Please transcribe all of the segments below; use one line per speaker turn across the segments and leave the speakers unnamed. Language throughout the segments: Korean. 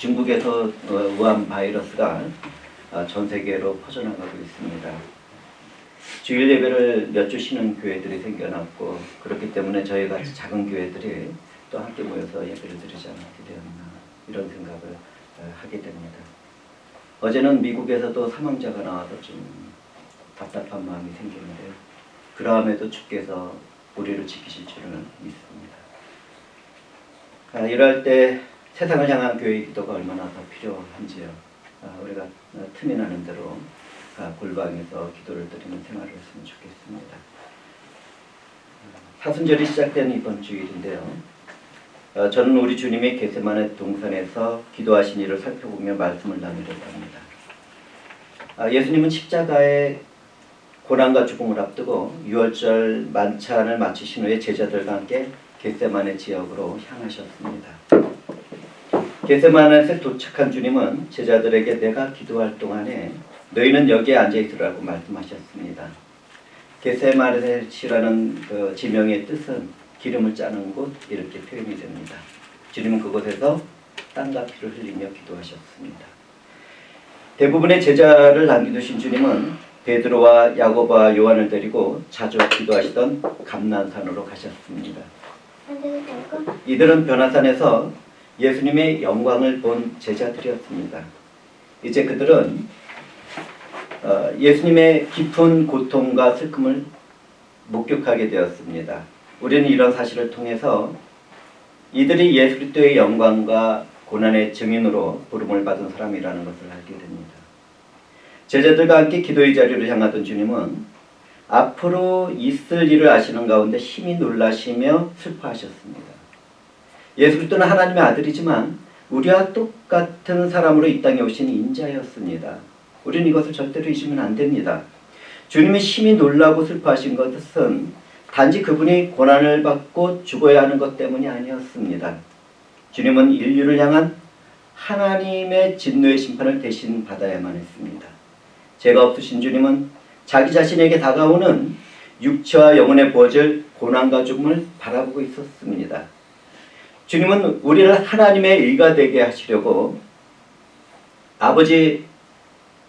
중국에서 우한 바이러스가 전 세계로 퍼져나가고 있습니다. 주일 예배를 몇 주 쉬는 교회들이 생겨났고, 그렇기 때문에 저희 같이 작은 교회들이 또 함께 모여서 예배를 드리지 않게 되었나, 이런 생각을 하게 됩니다. 어제는 미국에서도 사망자가 나와서 좀 답답한 마음이 생기는데요. 그러함에도 주께서 우리를 지키실 줄은 믿습니다. 이럴 때 세상을 향한 교회의 기도가 얼마나 더 필요한지요. 우리가 틈이 나는 대로 골방에서 기도를 드리는 생활을 했으면 좋겠습니다. 사순절이 시작된 이번 주일인데요. 저는 우리 주님이 겟세마네 동산에서 기도하신 일을 살펴보며 말씀을 나누려고 합니다. 예수님은 십자가의 고난과 죽음을 앞두고 유월절 만찬을 마치신 후에 제자들과 함께 겟세마네 지역으로 향하셨습니다. 겟세마네에 도착한 주님은 제자들에게 내가 기도할 동안에 너희는 여기에 앉아있으라고 말씀하셨습니다. 겟세마네시라는 그 지명의 뜻은 기름을 짜는 곳, 이렇게 표현이 됩니다. 주님은 그곳에서 땀과 피를 흘리며 기도하셨습니다. 대부분의 제자를 남겨두신 주님은 베드로와 야고보와 요한을 데리고 자주 기도하시던 감난산으로 가셨습니다. 이들은 변화산에서 예수님의 영광을 본 제자들이었습니다. 이제 그들은 예수님의 깊은 고통과 슬픔을 목격하게 되었습니다. 우리는 이런 사실을 통해서 이들이 예수 그리스도의 영광과 고난의 증인으로 부름을 받은 사람이라는 것을 알게 됩니다. 제자들과 함께 기도의 자리를 향하던 주님은 앞으로 있을 일을 아시는 가운데 심히 놀라시며 슬퍼하셨습니다. 예수 그리스도는 하나님의 아들이지만 우리와 똑같은 사람으로 이 땅에 오신 인자였습니다. 우리는 이것을 절대로 잊으면 안 됩니다. 주님이 심히 놀라고 슬퍼하신 것은 단지 그분이 고난을 받고 죽어야 하는 것 때문이 아니었습니다. 주님은 인류를 향한 하나님의 진노의 심판을 대신 받아야만 했습니다. 죄가 없으신 주님은 자기 자신에게 다가오는 육체와 영혼에 부어질 고난과 죽음을 바라보고 있었습니다. 주님은 우리를 하나님의 의가 되게 하시려고 아버지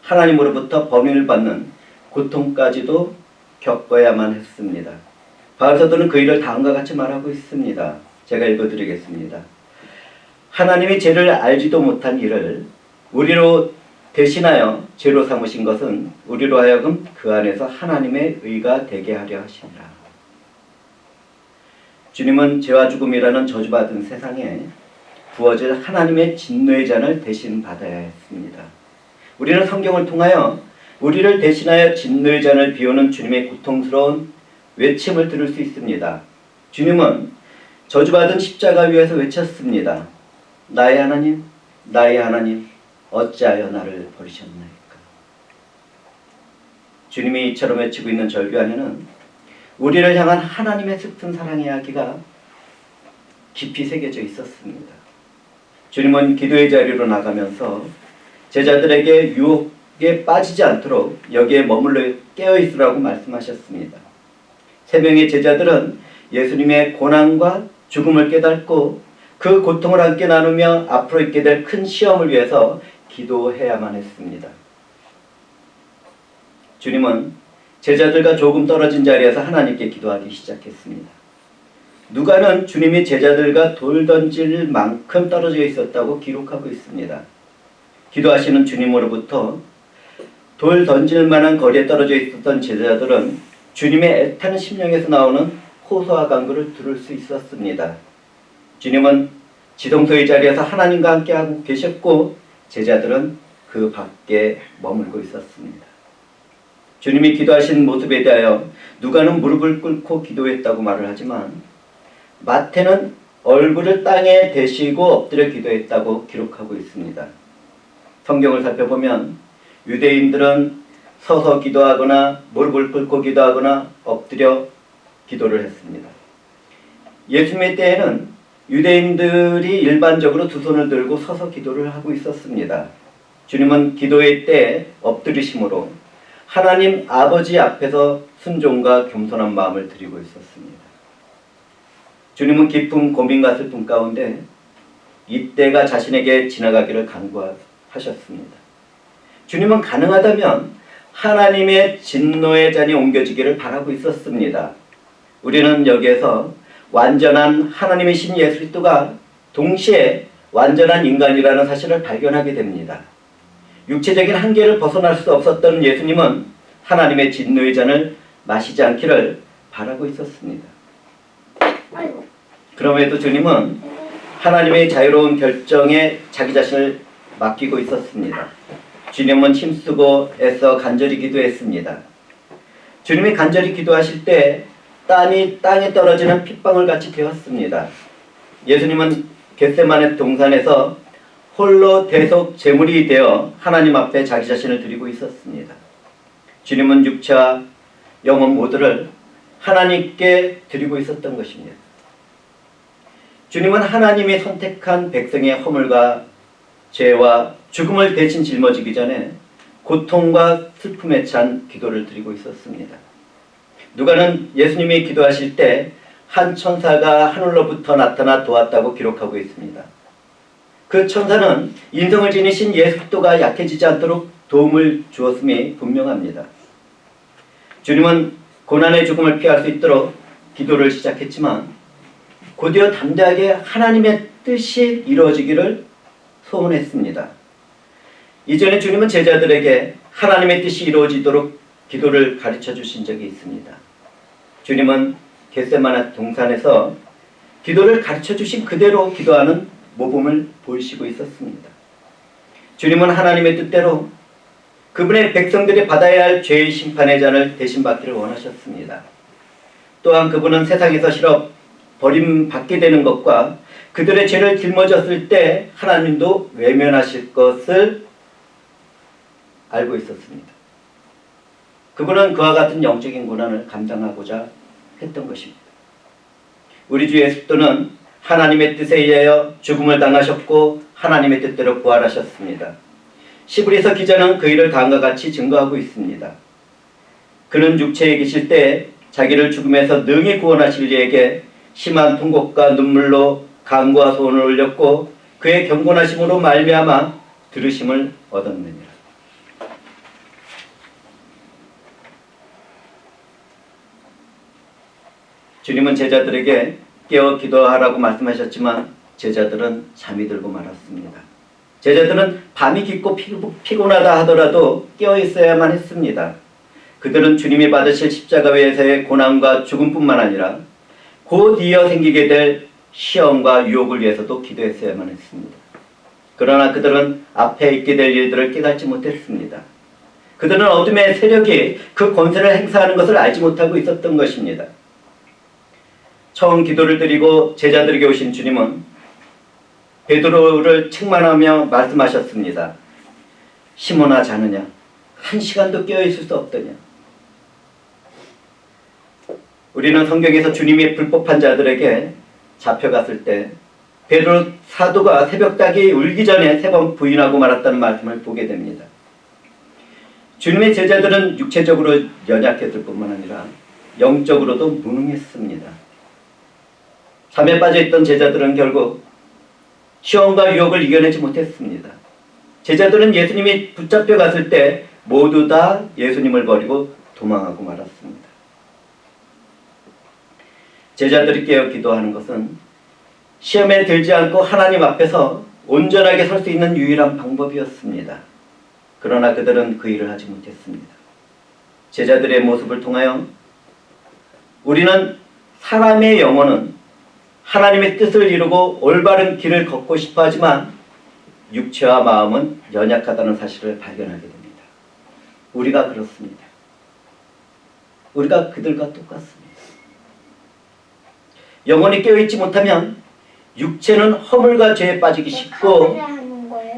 하나님으로부터 범인을 받는 고통까지도 겪어야만 했습니다. 바울 사도는 그 일을 다음과 같이 말하고 있습니다. 제가 읽어드리겠습니다. 하나님이 죄를 알지도 못한 이를 우리로 대신하여 죄로 삼으신 것은 우리로 하여금 그 안에서 하나님의 의가 되게 하려 하시니라. 주님은 죄와 죽음이라는 저주받은 세상에 부어질 하나님의 진노의 잔을 대신 받아야 했습니다. 우리는 성경을 통하여 우리를 대신하여 진노의 잔을 비우는 주님의 고통스러운 외침을 들을 수 있습니다. 주님은 저주받은 십자가 위에서 외쳤습니다. 나의 하나님, 나의 하나님, 어찌하여 나를 버리셨나이까. 주님이 이처럼 외치고 있는 절규 안에는 우리를 향한 하나님의 슬픈 사랑의 이야기가 깊이 새겨져 있었습니다. 주님은 기도의 자리로 나가면서 제자들에게 유혹에 빠지지 않도록 여기에 머물러 깨어있으라고 말씀하셨습니다. 세 명의 제자들은 예수님의 고난과 죽음을 깨닫고 그 고통을 함께 나누며 앞으로 있게 될 큰 시험을 위해서 기도해야만 했습니다. 주님은 제자들과 조금 떨어진 자리에서 하나님께 기도하기 시작했습니다. 누가는 주님이 제자들과 돌 던질 만큼 떨어져 있었다고 기록하고 있습니다. 기도하시는 주님으로부터 돌 던질 만한 거리에 떨어져 있었던 제자들은 주님의 애타는 심령에서 나오는 호소와 간구를 들을 수 있었습니다. 주님은 지성소의 자리에서 하나님과 함께 하고 계셨고 제자들은 그 밖에 머물고 있었습니다. 주님이 기도하신 모습에 대하여 누가는 무릎을 꿇고 기도했다고 말을 하지만 마태는 얼굴을 땅에 대시고 엎드려 기도했다고 기록하고 있습니다. 성경을 살펴보면 유대인들은 서서 기도하거나 무릎을 꿇고 기도하거나 엎드려 기도를 했습니다. 예수님의 때에는 유대인들이 일반적으로 두 손을 들고 서서 기도를 하고 있었습니다. 주님은 기도의 때에 엎드리심으로 하나님 아버지 앞에서 순종과 겸손한 마음을 드리고 있었습니다. 주님은 깊은 고민과 슬픔 가운데 이때가 자신에게 지나가기를 간구하셨습니다. 주님은 가능하다면 하나님의 진노의 잔이 옮겨지기를 바라고 있었습니다. 우리는 여기에서 완전한 하나님이신 예수 그리스도가 동시에 완전한 인간이라는 사실을 발견하게 됩니다. 육체적인 한계를 벗어날 수 없었던 예수님은 하나님의 진노의 잔을 마시지 않기를 바라고 있었습니다. 그럼에도 주님은 하나님의 자유로운 결정에 자기 자신을 맡기고 있었습니다. 주님은 힘쓰고 애써 간절히 기도했습니다. 주님이 간절히 기도하실 때 땀이 땅에 떨어지는 핏방울 같이 되었습니다. 예수님은 겟세마네 동산에서 홀로 대속 제물이 되어 하나님 앞에 자기 자신을 드리고 있었습니다. 주님은 육체와 영혼 모두를 하나님께 드리고 있었던 것입니다. 주님은 하나님이 선택한 백성의 허물과 죄와 죽음을 대신 짊어지기 전에 고통과 슬픔에 찬 기도를 드리고 있었습니다. 누가는 예수님이 기도하실 때 한 천사가 하늘로부터 나타나 도왔다고 기록하고 있습니다. 그 천사는 인성을 지니신 예수 그리스도가 약해지지 않도록 도움을 주었음이 분명합니다. 주님은 고난의 죽음을 피할 수 있도록 기도를 시작했지만 곧이어 담대하게 하나님의 뜻이 이루어지기를 소원했습니다. 이전에 주님은 제자들에게 하나님의 뜻이 이루어지도록 기도를 가르쳐 주신 적이 있습니다. 주님은 겟세마네 동산에서 기도를 가르쳐 주신 그대로 기도하는 모범을 보이시고 있었습니다. 주님은 하나님의 뜻대로 그분의 백성들이 받아야 할 죄의 심판의 잔을 대신 받기를 원하셨습니다. 또한 그분은 세상에서 실어 버림받게 되는 것과 그들의 죄를 짊어졌을 때 하나님도 외면하실 것을 알고 있었습니다. 그분은 그와 같은 영적인 고난을 감당하고자 했던 것입니다. 우리 주 예수 그리스도는 하나님의 뜻에 의하여 죽음을 당하셨고 하나님의 뜻대로 부활하셨습니다. 시브리서 기자는 그 일을 다음과 같이 증거하고 있습니다. 그는 육체에 계실 때 자기를 죽음에서 능히 구원하실 이에게 심한 통곡과 눈물로 간구와 소원을 올렸고 그의 경건하심으로 말미암아 들으심을 얻었느니라. 주님은 제자들에게 깨어 기도하라고 말씀하셨지만 제자들은 잠이 들고 말았습니다. 제자들은 밤이 깊고 피곤하다 하더라도 깨어 있어야만 했습니다. 그들은 주님이 받으실 십자가에서의 고난과 죽음뿐만 아니라 곧 이어 생기게 될 시험과 유혹을 위해서도 기도했어야만 했습니다. 그러나 그들은 앞에 있게 될 일들을 깨닫지 못했습니다. 그들은 어둠의 세력이 그 권세를 행사하는 것을 알지 못하고 있었던 것입니다. 처음 기도를 드리고 제자들에게 오신 주님은 베드로를 책망하며 말씀하셨습니다. 시몬아 자느냐? 한 시간도 깨어있을 수 없더냐? 우리는 성경에서 주님이 불법한 자들에게 잡혀갔을 때 베드로 사도가 새벽닭이 울기 전에 3번 부인하고 말았다는 말씀을 보게 됩니다. 주님의 제자들은 육체적으로 연약했을 뿐만 아니라 영적으로도 무능했습니다. 잠에 빠져있던 제자들은 결국 시험과 유혹을 이겨내지 못했습니다. 제자들은 예수님이 붙잡혀 갔을 때 모두 다 예수님을 버리고 도망하고 말았습니다. 제자들이 깨어 기도하는 것은 시험에 들지 않고 하나님 앞에서 온전하게 설 수 있는 유일한 방법이었습니다. 그러나 그들은 그 일을 하지 못했습니다. 제자들의 모습을 통하여 우리는 사람의 영혼은 하나님의 뜻을 이루고 올바른 길을 걷고 싶어 하지만 육체와 마음은 연약하다는 사실을 발견하게 됩니다. 우리가 그렇습니다. 우리가 그들과 똑같습니다. 영혼이 깨어있지 못하면 육체는 허물과 죄에 빠지기 쉽고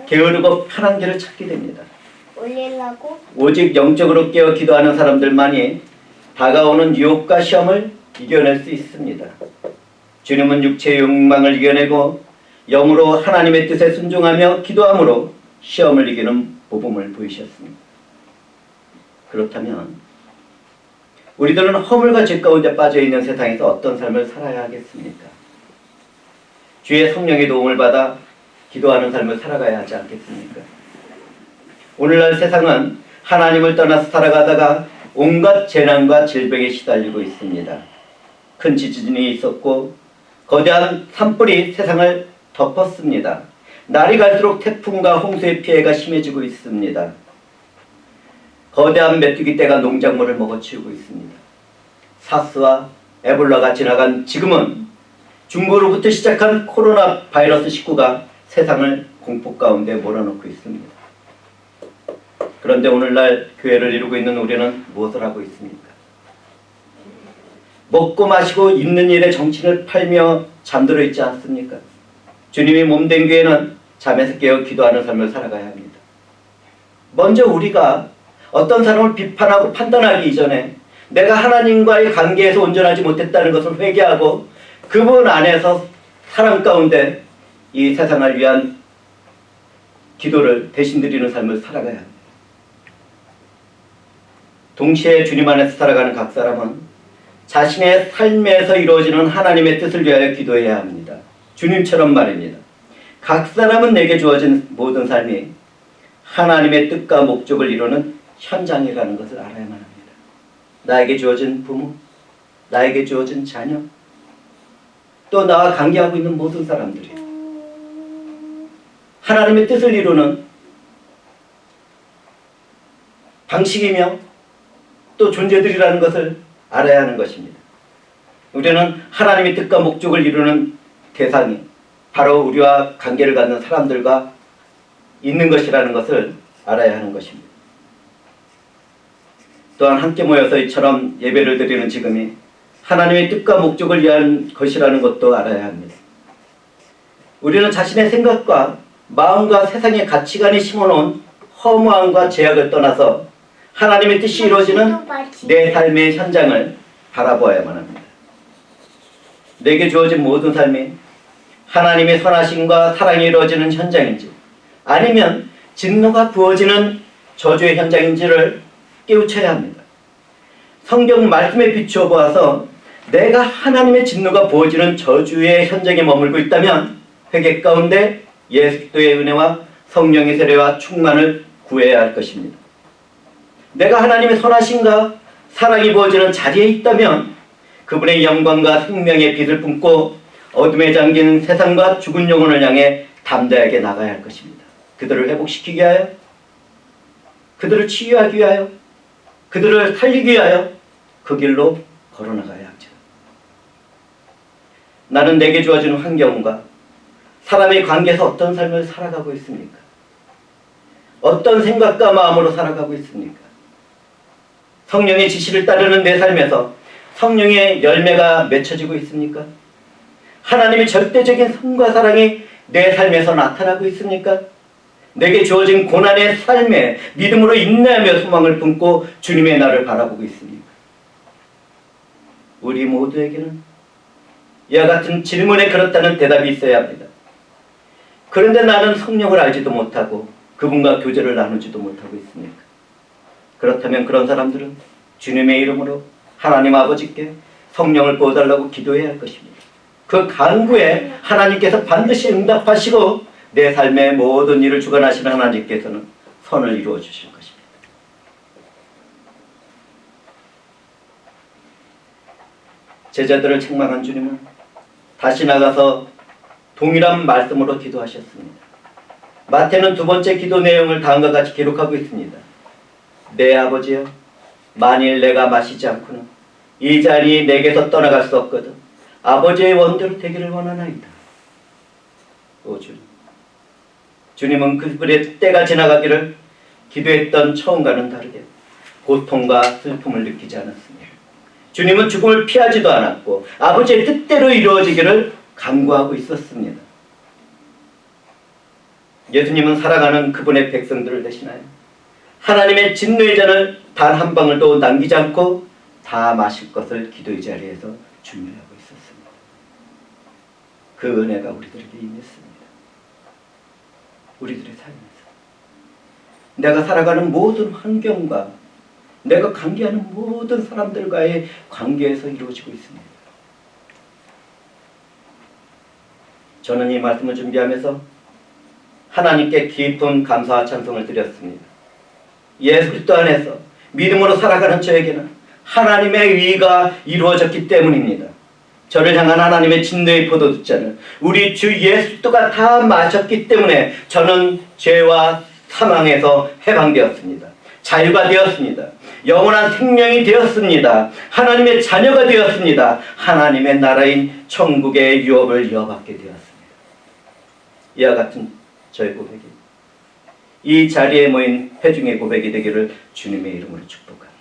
게으르고 편한 길을 찾게 됩니다. 오직 영적으로 깨어 기도하는 사람들만이 다가오는 유혹과 시험을 이겨낼 수 있습니다. 주님은 육체의 욕망을 이겨내고 영으로 하나님의 뜻에 순종하며 기도함으로 시험을 이기는 모범을 보이셨습니다. 그렇다면 우리들은 허물과 죄 가운데 빠져있는 세상에서 어떤 삶을 살아야 하겠습니까? 주의 성령의 도움을 받아 기도하는 삶을 살아가야 하지 않겠습니까? 오늘날 세상은 하나님을 떠나서 살아가다가 온갖 재난과 질병에 시달리고 있습니다. 큰 지진이 있었고 거대한 산불이 세상을 덮었습니다. 날이 갈수록 태풍과 홍수의 피해가 심해지고 있습니다. 거대한 메뚜기떼가 농작물을 먹어치우고 있습니다. 사스와 에볼라가 지나간 지금은 중국으로부터 시작한 코로나 바이러스 19가 세상을 공포 가운데 몰아넣고 있습니다. 그런데 오늘날 교회를 이루고 있는 우리는 무엇을 하고 있습니까? 먹고 마시고 있는 일에 정신을 팔며 잠들어 있지 않습니까? 주님이 몸된 교회는 잠에서 깨어 기도하는 삶을 살아가야 합니다. 먼저 우리가 어떤 사람을 비판하고 판단하기 이전에 내가 하나님과의 관계에서 온전하지 못했다는 것을 회개하고 그분 안에서 사랑 가운데 이 세상을 위한 기도를 대신 드리는 삶을 살아가야 합니다. 동시에 주님 안에서 살아가는 각 사람은 자신의 삶에서 이루어지는 하나님의 뜻을 위하여 기도해야 합니다. 주님처럼 말입니다. 각 사람은 내게 주어진 모든 삶이 하나님의 뜻과 목적을 이루는 현장이라는 것을 알아야만 합니다. 나에게 주어진 부모, 나에게 주어진 자녀, 또 나와 관계하고 있는 모든 사람들이 하나님의 뜻을 이루는 방식이며 또 존재들이라는 것을 알아야 하는 것입니다. 우리는 하나님의 뜻과 목적을 이루는 대상이 바로 우리와 관계를 갖는 사람들과 있는 것이라는 것을 알아야 하는 것입니다. 또한 함께 모여서 이처럼 예배를 드리는 지금이 하나님의 뜻과 목적을 위한 것이라는 것도 알아야 합니다. 우리는 자신의 생각과 마음과 세상의 가치관에 심어놓은 허무함과 제약을 떠나서 하나님의 뜻이 이루어지는 내 삶의 현장을 바라보아야만 합니다. 내게 주어진 모든 삶이 하나님의 선하심과 사랑이 이루어지는 현장인지 아니면 진노가 부어지는 저주의 현장인지를 깨우쳐야 합니다. 성경 말씀에 비추어 보아서 내가 하나님의 진노가 부어지는 저주의 현장에 머물고 있다면 회개 가운데 예수 그리스도의 은혜와 성령의 세례와 충만을 구해야 할 것입니다. 내가 하나님의 선하심과 사랑이 부어지는 자리에 있다면 그분의 영광과 생명의 빛을 품고 어둠에 잠긴 세상과 죽은 영혼을 향해 담대하게 나가야 할 것입니다. 그들을 회복시키기 위하여, 그들을 치유하기 위하여, 그들을 살리기 위하여 그 길로 걸어나가야 합니다. 나는 내게 주어진 환경과 사람의 관계에서 어떤 삶을 살아가고 있습니까? 어떤 생각과 마음으로 살아가고 있습니까? 성령의 지시를 따르는 내 삶에서 성령의 열매가 맺혀지고 있습니까? 하나님의 절대적인 선과 사랑이 내 삶에서 나타나고 있습니까? 내게 주어진 고난의 삶에 믿음으로 인내하며 소망을 품고 주님의 날을 바라보고 있습니까? 우리 모두에게는 이와 같은 질문에 그렇다는 대답이 있어야 합니다. 그런데 나는 성령을 알지도 못하고 그분과 교제를 나누지도 못하고 있습니까? 그렇다면 그런 사람들은 주님의 이름으로 하나님 아버지께 성령을 부어달라고 기도해야 할 것입니다. 그 간구에 하나님께서 반드시 응답하시고 내 삶의 모든 일을 주관하시는 하나님께서는 선을 이루어 주실 것입니다. 제자들을 책망한 주님은 다시 나가서 동일한 말씀으로 기도하셨습니다. 마태는 두 번째 기도 내용을 다음과 같이 기록하고 있습니다. 내 아버지여, 만일 내가 마시지 않고는 이 잔이 내게서 떠나갈 수 없거든 아버지의 원대로 되기를 원하나이다. 오 주님, 주님은 그분의 때가 지나가기를 기도했던 처음과는 다르게 고통과 슬픔을 느끼지 않았습니다. 주님은 죽음을 피하지도 않았고 아버지의 뜻대로 이루어지기를 간구하고 있었습니다. 예수님은 사랑하는 그분의 백성들을 대신하여 하나님의 진노의 잔을 단 한 방울도 남기지 않고 다 마실 것을 기도의 자리에서 준비하고 있었습니다. 그 은혜가 우리들에게 임했습니다. 우리들의 삶에서 내가 살아가는 모든 환경과 내가 관계하는 모든 사람들과의 관계에서 이루어지고 있습니다. 저는 이 말씀을 준비하면서 하나님께 깊은 감사와 찬송을 드렸습니다. 예수 그리스도 안에서 믿음으로 살아가는 저에게는 하나님의 의가 이루어졌기 때문입니다. 저를 향한 하나님의 진노의 포도주잔을 우리 주 예수 그리스도가 다 마셨기 때문에 저는 죄와 사망에서 해방되었습니다. 자유가 되었습니다. 영원한 생명이 되었습니다. 하나님의 자녀가 되었습니다. 하나님의 나라인 천국의 유업을 이어받게 되었습니다. 이와 같은 저의 고백이 이 자리에 모인 회중의 고백이 되기를 주님의 이름으로 축복합니다.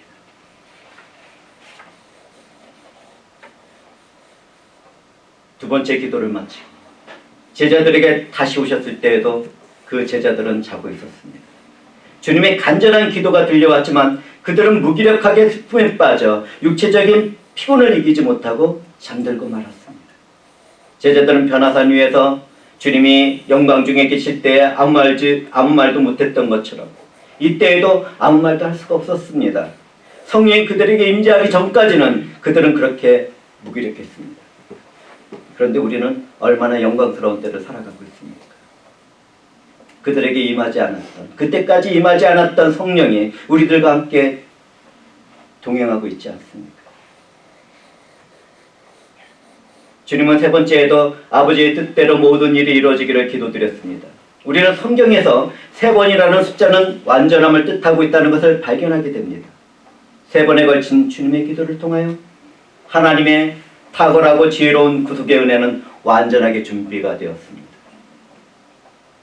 두 번째 기도를 마치고 제자들에게 다시 오셨을 때에도 그 제자들은 자고 있었습니다. 주님의 간절한 기도가 들려왔지만 그들은 무기력하게 슬픔에 빠져 육체적인 피곤을 이기지 못하고 잠들고 말았습니다. 제자들은 변화산 위에서 주님이 영광 중에 계실 때에 아무 말도 못했던 것처럼 이때에도 아무 말도 할 수가 없었습니다. 성령이 그들에게 임재하기 전까지는 그들은 그렇게 무기력했습니다. 그런데 우리는 얼마나 영광스러운 때를 살아가고 있습니까? 그들에게 임하지 않았던, 그때까지 임하지 않았던 성령이 우리들과 함께 동행하고 있지 않습니까? 주님은 세 번째에도 아버지의 뜻대로 모든 일이 이루어지기를 기도드렸습니다. 우리는 성경에서 세 번이라는 숫자는 완전함을 뜻하고 있다는 것을 발견하게 됩니다. 세 번에 걸친 주님의 기도를 통하여 하나님의 탁월하고 지혜로운 구속의 은혜는 완전하게 준비가 되었습니다.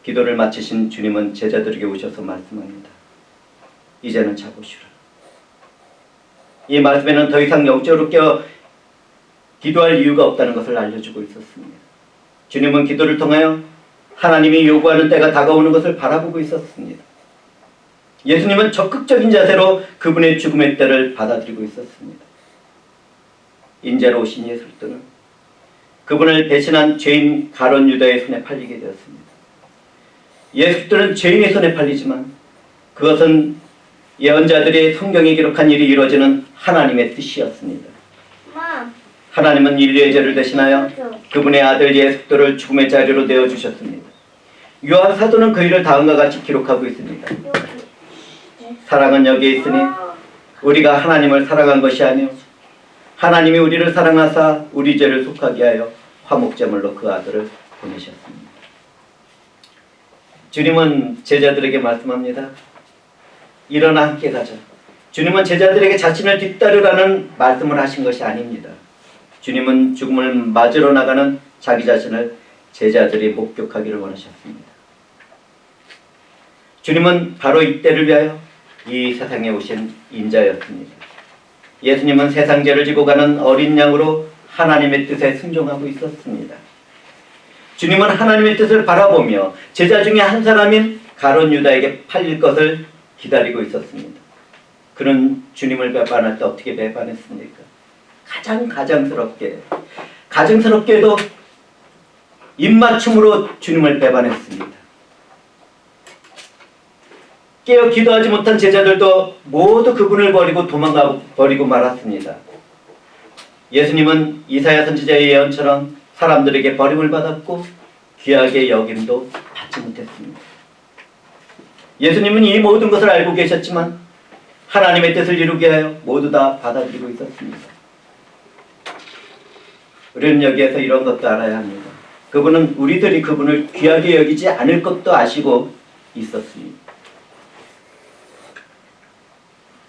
기도를 마치신 주님은 제자들에게 오셔서 말씀합니다. 이제는 자고 쉬라. 이 말씀에는 더 이상 영적으로 깨어 기도할 이유가 없다는 것을 알려주고 있었습니다. 주님은 기도를 통하여 하나님이 요구하는 때가 다가오는 것을 바라보고 있었습니다. 예수님은 적극적인 자세로 그분의 죽음의 때를 받아들이고 있었습니다. 인자로 오신 예수 그리스도는 그분을 배신한 죄인 가룟 유다의 손에 팔리게 되었습니다. 예수 그리스도는 죄인의 손에 팔리지만 그것은 예언자들이 성경에 기록한 일이 이루어지는 하나님의 뜻이었습니다. 하나님은 인류의 죄를 대신하여 그분의 아들 예수 그리스도를 죽음의 자리로 내어주셨습니다. 요한 사도는 그 일을 다음과 같이 기록하고 있습니다. 사랑은 여기에 있으니 우리가 하나님을 사랑한 것이 아니요 하나님이 우리를 사랑하사 우리 죄를 속하게 하여 화목제물로 그 아들을 보내셨습니다. 주님은 제자들에게 말씀합니다. 일어나 함께 가자. 주님은 제자들에게 자신을 뒤따르라는 말씀을 하신 것이 아닙니다. 주님은 죽음을 맞으러 나가는 자기 자신을 제자들이 목격하기를 원하셨습니다. 주님은 바로 이때를 위하여 이 세상에 오신 인자였습니다. 예수님은 세상 죄를 지고 가는 어린 양으로 하나님의 뜻에 순종하고 있었습니다. 주님은 하나님의 뜻을 바라보며 제자 중에 한 사람인 가룟 유다에게 팔릴 것을 기다리고 있었습니다. 그는 주님을 배반할 때 어떻게 배반했습니까? 가증스럽게도 입맞춤으로 주님을 배반했습니다. 깨어 기도하지 못한 제자들도 모두 그분을 버리고 버리고 말았습니다. 예수님은 이사야 선지자의 예언처럼 사람들에게 버림을 받았고 귀하게 여김도 받지 못했습니다. 예수님은 이 모든 것을 알고 계셨지만 하나님의 뜻을 이루게 하여 모두 다 받아들이고 있었습니다. 우리는 여기에서 이런 것도 알아야 합니다. 그분은 우리들이 그분을 귀하게 여기지 않을 것도 아시고 있었습니다.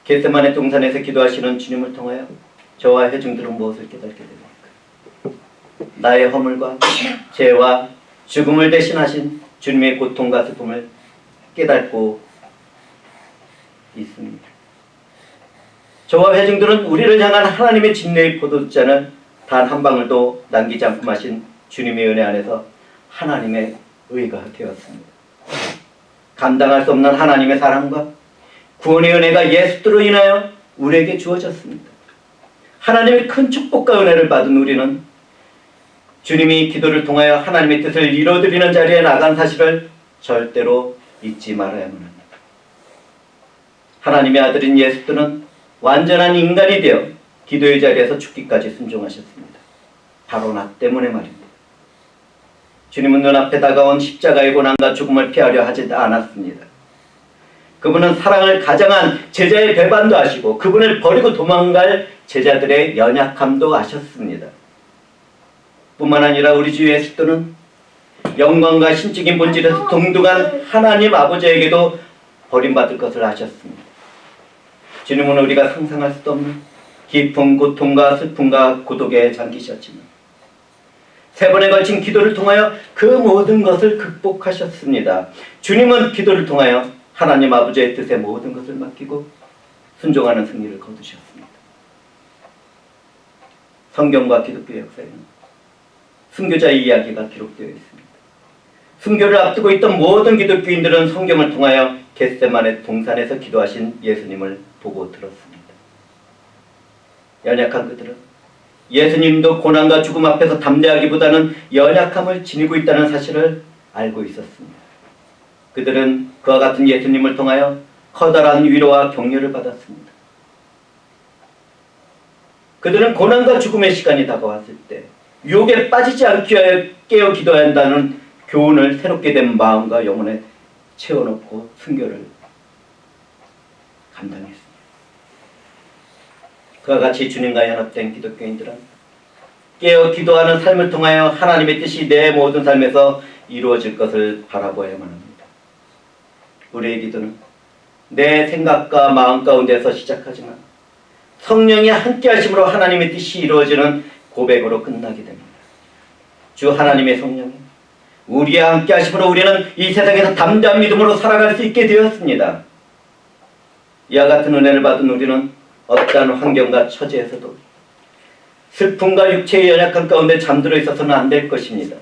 겟세마네 동산에서 기도하시는 주님을 통하여 저와 회중들은 무엇을 깨닫게 됩니까? 나의 허물과 죄와 죽음을 대신하신 주님의 고통과 슬픔을 깨닫고 있습니다. 저와 회중들은 우리를 향한 하나님의 진노의 포도주잔을 단 한 방울도 남기지 않고 마신 주님의 은혜 안에서 하나님의 의가 되었습니다. 감당할 수 없는 하나님의 사랑과 구원의 은혜가 예수로 인하여 우리에게 주어졌습니다. 하나님의 큰 축복과 은혜를 받은 우리는 주님이 기도를 통하여 하나님의 뜻을 이루어드리는 자리에 나간 사실을 절대로 잊지 말아야만 합니다. 하나님의 아들인 예수는 완전한 인간이 되어 기도의 자리에서 죽기까지 순종하셨습니다. 바로 나 때문에 말입니다. 주님은 눈앞에 다가온 십자가의 고난과 죽음을 피하려 하지 않았습니다. 그분은 사랑을 가장한 제자의 배반도 하시고 그분을 버리고 도망갈 제자들의 연약함도 아셨습니다. 뿐만 아니라 우리 주 예수님은 영광과 신적인 본질에서 동등한 하나님 아버지에게도 버림받을 것을 아셨습니다. 주님은 우리가 상상할 수도 없는 깊은 고통과 슬픔과 고독에 잠기셨지만 세 번에 걸친 기도를 통하여 그 모든 것을 극복하셨습니다. 주님은 기도를 통하여 하나님 아버지의 뜻에 모든 것을 맡기고 순종하는 승리를 거두셨습니다. 성경과 기독교 역사에는 순교자의 이야기가 기록되어 있습니다. 순교를 앞두고 있던 모든 기독교인들은 성경을 통하여 겟세마네 동산에서 기도하신 예수님을 보고 들었습니다. 연약한 그들은 예수님도 고난과 죽음 앞에서 담대하기보다는 연약함을 지니고 있다는 사실을 알고 있었습니다. 그들은 그와 같은 예수님을 통하여 커다란 위로와 격려를 받았습니다. 그들은 고난과 죽음의 시간이 다가왔을 때 유혹에 빠지지 않기 위하여 깨어 기도해야 한다는 교훈을 새롭게 된 마음과 영혼에 채워놓고 순교를 감당했습니다. 그와 같이 주님과 연합된 기독교인들은 깨어 기도하는 삶을 통하여 하나님의 뜻이 내 모든 삶에서 이루어질 것을 바라보아야만 합니다. 우리의 기도는 내 생각과 마음 가운데서 시작하지만 성령이 함께 하심으로 하나님의 뜻이 이루어지는 고백으로 끝나게 됩니다. 주 하나님의 성령이 우리와 함께 하심으로 우리는 이 세상에서 담대한 믿음으로 살아갈 수 있게 되었습니다. 이와 같은 은혜를 받은 우리는 어떠한 환경과 처지에서도 슬픔과 육체의 연약함 가운데 잠들어 있어서는 안 될 것입니다.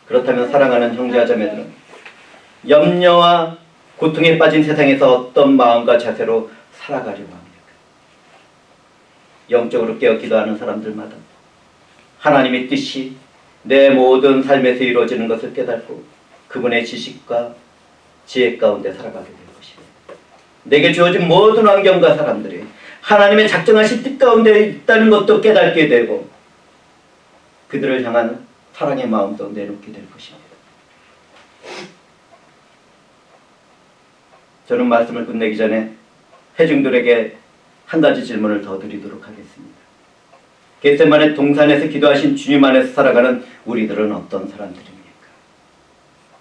그렇다면 사랑하는 형제와 자매들은 염려와 고통에 빠진 세상에서 어떤 마음과 자세로 살아가려고 합니까? 영적으로 깨어 기도하는 사람들마다 하나님의 뜻이 내 모든 삶에서 이루어지는 것을 깨닫고 그분의 지식과 지혜 가운데 살아가게 될 것입니다. 내게 주어진 모든 환경과 사람들이 하나님의 작정하신 뜻 가운데 있다는 것도 깨닫게 되고 그들을 향한 사랑의 마음도 내놓게 될 것입니다. 저는 말씀을 끝내기 전에 회중들에게 한 가지 질문을 더 드리도록 하겠습니다. 겟세마네 동산에서 기도하신 주님 안에서 살아가는 우리들은 어떤 사람들입니까?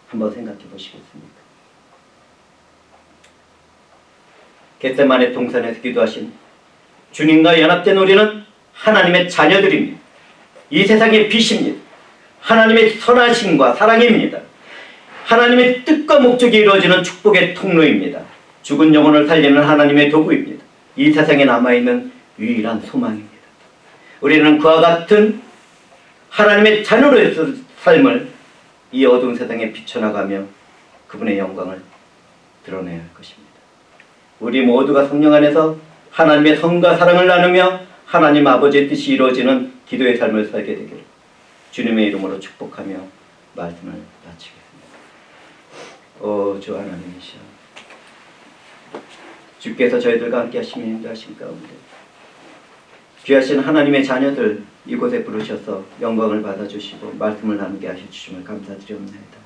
한번 생각해 보시겠습니까? 겟세마네 동산에서 기도하신 주님과 연합된 우리는 하나님의 자녀들입니다. 이 세상의 빛입니다. 하나님의 선하심과 사랑입니다. 하나님의 뜻과 목적이 이루어지는 축복의 통로입니다. 죽은 영혼을 살리는 하나님의 도구입니다. 이 세상에 남아있는 유일한 소망입니다. 우리는 그와 같은 하나님의 자녀로의 삶을 이 어두운 세상에 비춰나가며 그분의 영광을 드러내야 할 것입니다. 우리 모두가 성령 안에서 하나님의 선과 사랑을 나누며 하나님 아버지의 뜻이 이루어지는 기도의 삶을 살게 되기를 주님의 이름으로 축복하며 말씀을 마치겠습니다. 주 하나님이시여, 주께서 저희들과 함께 하시며 인도하신 가운데 귀하신 하나님의 자녀들 이곳에 부르셔서 영광을 받아주시고 말씀을 나누게 하셔 주심을 감사드리옵나이다.